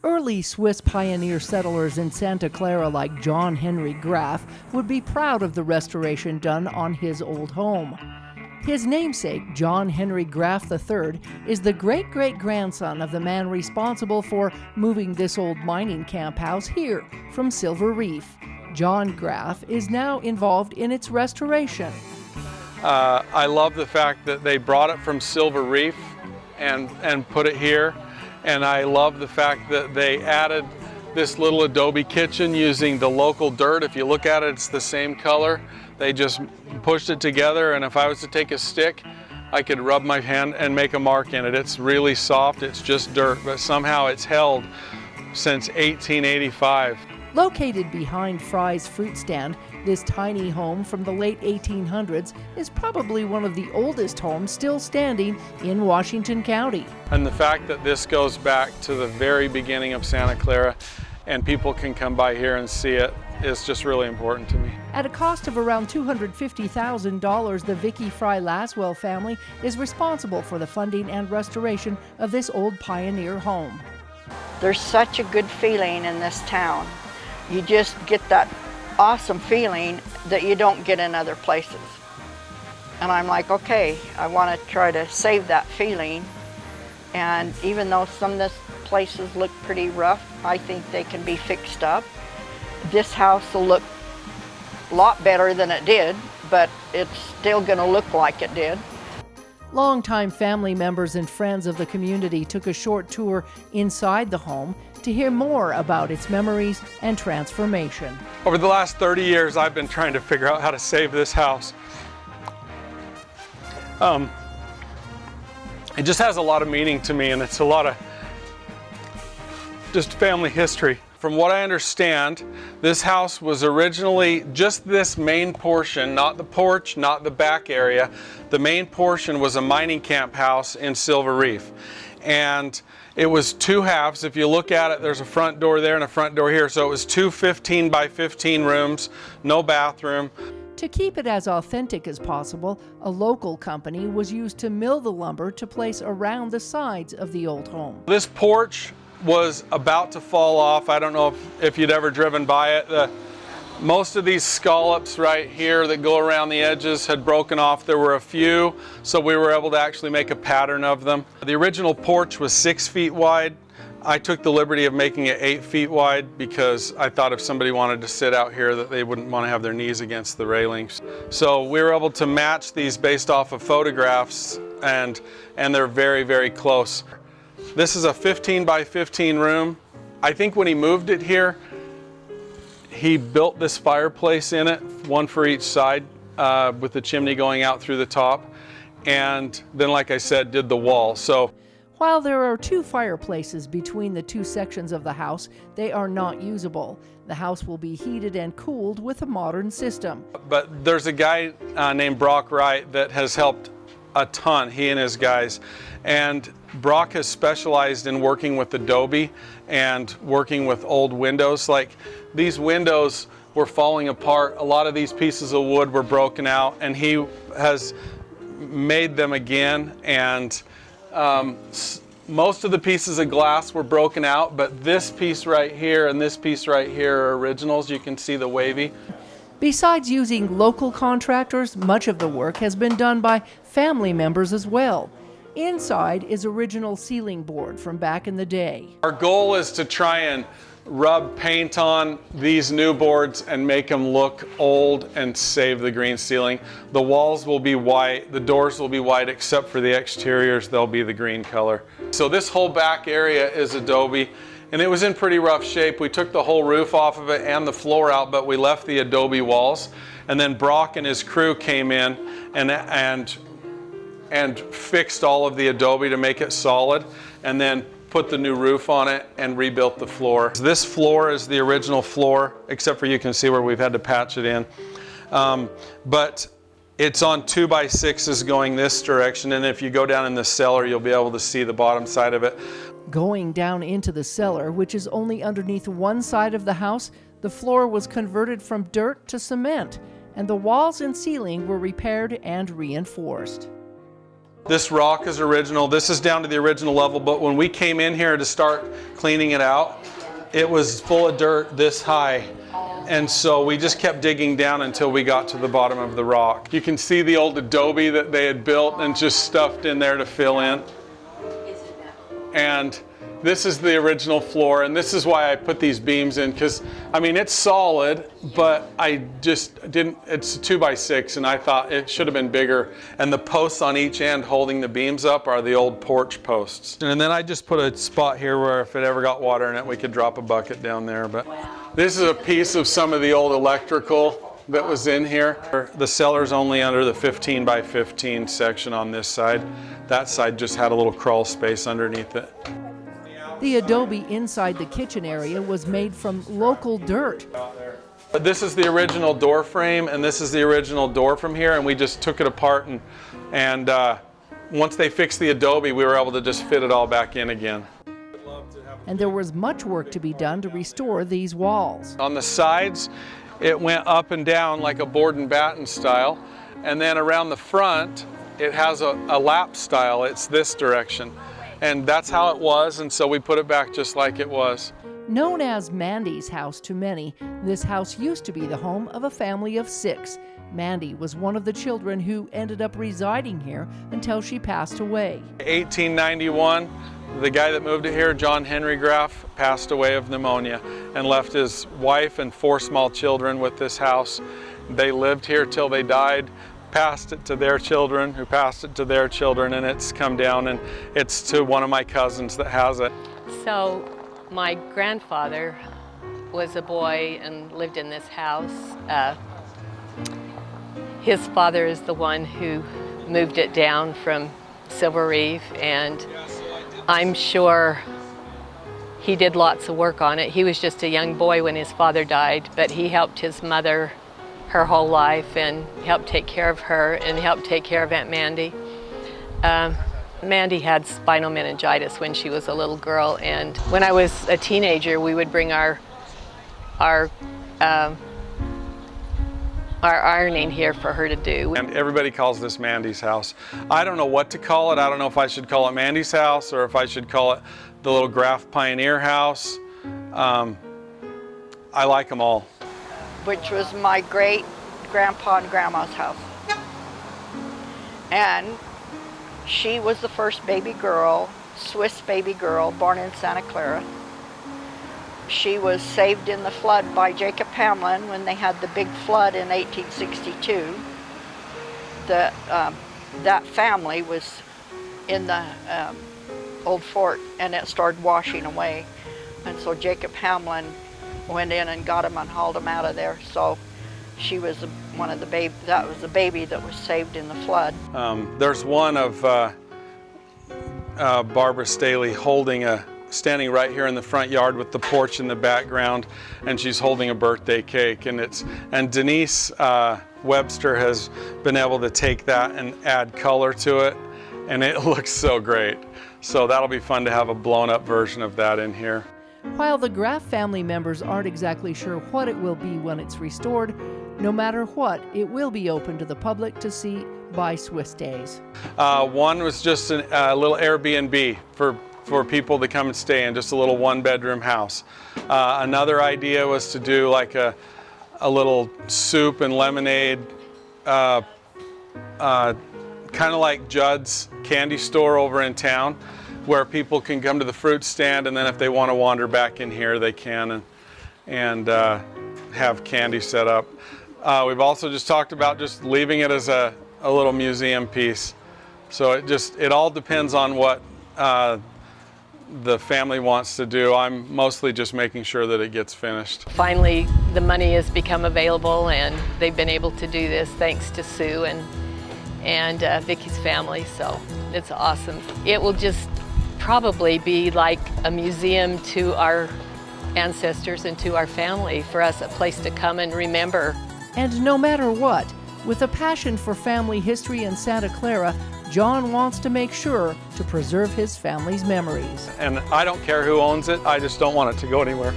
Early Swiss pioneer settlers in Santa Clara like John Henry Graf would be proud of the restoration done on his old home. His namesake, John Henry Graf III, is the great-great-grandson of the man responsible for moving this old mining camp house here from Silver Reef. John Graf is now involved in its restoration. I love the fact that they brought it from Silver Reef and put it here. And I love the fact that they added this little adobe kitchen using the local dirt. If you look at it, it's the same color. They just pushed it together, and if I was to take a stick, I could rub my hand and make a mark in it. It's really soft, it's just dirt, but somehow it's held since 1885. Located behind Frei's fruit stand, this tiny home from the late 1800s is probably one of the oldest homes still standing in Washington County. And the fact that this goes back to the very beginning of Santa Clara and people can come by here and see it is just really important to me. At a cost of around $250,000, the Vicky Frei Laswell family is responsible for the funding and restoration of this old pioneer home. There's such a good feeling in this town. You just get that awesome feeling that you don't get in other places. And I'm like, okay, I want to try to save that feeling. And even though some of the places look pretty rough, I think they can be fixed up. This house will look a lot better than it did, but it's still going to look like it did. Longtime family members and friends of the community took a short tour inside the home to hear more about its memories and transformation. Over the last 30 years, I've been trying to figure out how to save this house. It just has a lot of meaning to me, and it's a lot of just family history. From what I understand, this house was originally just this main portion, not the porch, not the back area. The main portion was a mining camp house in Silver Reef. And it was two halves. If you look at it, there's a front door there and a front door here. So it was two 15 by 15 rooms, no bathroom. To keep it as authentic as possible, a local company was used to mill the lumber to place around the sides of the old home. This porch was about to fall off. I don't know if you'd ever driven by it. Most of these scallops right here that go around the edges had broken off. There were a few, so we were able to actually make a pattern of them. The original porch was 6 feet wide. I took the liberty of making it 8 feet wide because I thought if somebody wanted to sit out here that they wouldn't want to have their knees against the railings. So we were able to match these based off of photographs, and they're very, very close. This is a 15 by 15 room. I think when he moved it here, he built this fireplace in it, one for each side, with the chimney going out through the top. And then, like I said, did the wall. So, while there are 2 fireplaces between the 2 sections of the house, they are not usable. The house will be heated and cooled with a modern system. But there's a guy named Brock Wright that has helped a ton, he and his guys. And Brock has specialized in working with adobe and working with old windows. Like these windows were falling apart. A lot of these pieces of wood were broken out, and he has made them again. And most of the pieces of glass were broken out, but this piece right here and this piece right here are originals. You can see the wavy. Besides using local contractors, much of the work has been done by family members as well. Inside is original ceiling board from back in the day. Our goal is to try and rub paint on these new boards and make them look old and save the green ceiling. The walls will be white, the doors will be white, except for the exteriors, they'll be the green color. So this whole back area is adobe, and it was in pretty rough shape. We took the whole roof off of it and the floor out, but we left the adobe walls. And then Brock and his crew came in and fixed all of the adobe to make it solid, and then put the new roof on it and rebuilt the floor. This floor is the original floor, except for you can see where we've had to patch it in. But it's on 2x6s going this direction, and if you go down in the cellar, you'll be able to see the bottom side of it. Going down into the cellar, which is only underneath one side of the house, the floor was converted from dirt to cement, and the walls and ceiling were repaired and reinforced. This rock is original. This is down to the original level, but when we came in here to start cleaning it out, it was full of dirt this high. And so we just kept digging down until we got to the bottom of the rock. You can see the old adobe that they had built and just stuffed in there to fill in. And this is the original floor, and this is why I put these beams in, because I mean it's solid, but I just didn't, it's a 2x6 and I thought it should have been bigger. And the posts on each end holding the beams up are the old porch posts. And then I just put a spot here where if it ever got water in it, we could drop a bucket down there. But this is a piece of some of the old electrical that was in here. The cellar's only under the 15x15 section on this side. That side just had a little crawl space underneath it. The adobe inside the kitchen area was made from local dirt. But this is the original door frame, and this is the original door from here, and we just took it apart, and once they fixed the adobe, we were able to just fit it all back in again. And there was much work to be done to restore these walls. On the sides, it went up and down like a board and batten style, and then around the front, it has a lap style. It's this direction. And that's how it was, and so we put it back just like it was. Known as Mandy's house to many, this house used to be the home of a family of 6. Mandy was one of the children who ended up residing here until she passed away. 1891, the guy that moved it here, John Henry Graf, passed away of pneumonia and left his wife and 4 small children with this house. They lived here till they died. Passed it to their children, who passed it to their children, and it's come down, and it's to one of my cousins that has it. So my grandfather was a boy and lived in this house. His father is the one who moved it down from Silver Reef, and I'm sure he did lots of work on it. He was just a young boy when his father died, but he helped his mother her whole life and helped take care of her and helped take care of Aunt Mandy. Mandy had spinal meningitis when she was a little girl, and when I was a teenager, we would bring our ironing here for her to do. And everybody calls this Mandy's house. I don't know what to call it. I don't know if I should call it Mandy's house or if I should call it the little Graf Pioneer house. I like them all. Which was my great-grandpa and grandma's house. And she was the first baby girl, Swiss baby girl, born in Santa Clara. She was saved in the flood by Jacob Hamlin when they had the big flood in 1862. That family was in the old fort, and it started washing away. And so Jacob Hamlin went in and got him and hauled him out of there. So she was one of the baby. That was the baby that was saved in the flood. There's one of Barbara Staley standing right here in the front yard with the porch in the background, and she's holding a birthday cake. And Denise Webster has been able to take that and add color to it, and it looks so great. So that'll be fun to have a blown up version of that in here. While the Graf family members aren't exactly sure what it will be when it's restored, no matter what, it will be open to the public to see by Swiss days. One was just a little Airbnb for people to come and stay in, just a little 1-bedroom house. Another idea was to do like a little soup and lemonade, kind of like Judd's candy store over in town, where people can come to the fruit stand, and then if they want to wander back in here, they can, and have candy set up. We've also just talked about just leaving it as a little museum piece. So it all depends on what the family wants to do. I'm mostly just making sure that it gets finished. Finally, the money has become available, and they've been able to do this thanks to Sue and Vicky's family, so it's awesome. It will just probably be like a museum to our ancestors and to our family, for us, a place to come and remember. And no matter what, with a passion for family history in Santa Clara, John wants to make sure to preserve his family's memories. And I don't care who owns it, I just don't want it to go anywhere.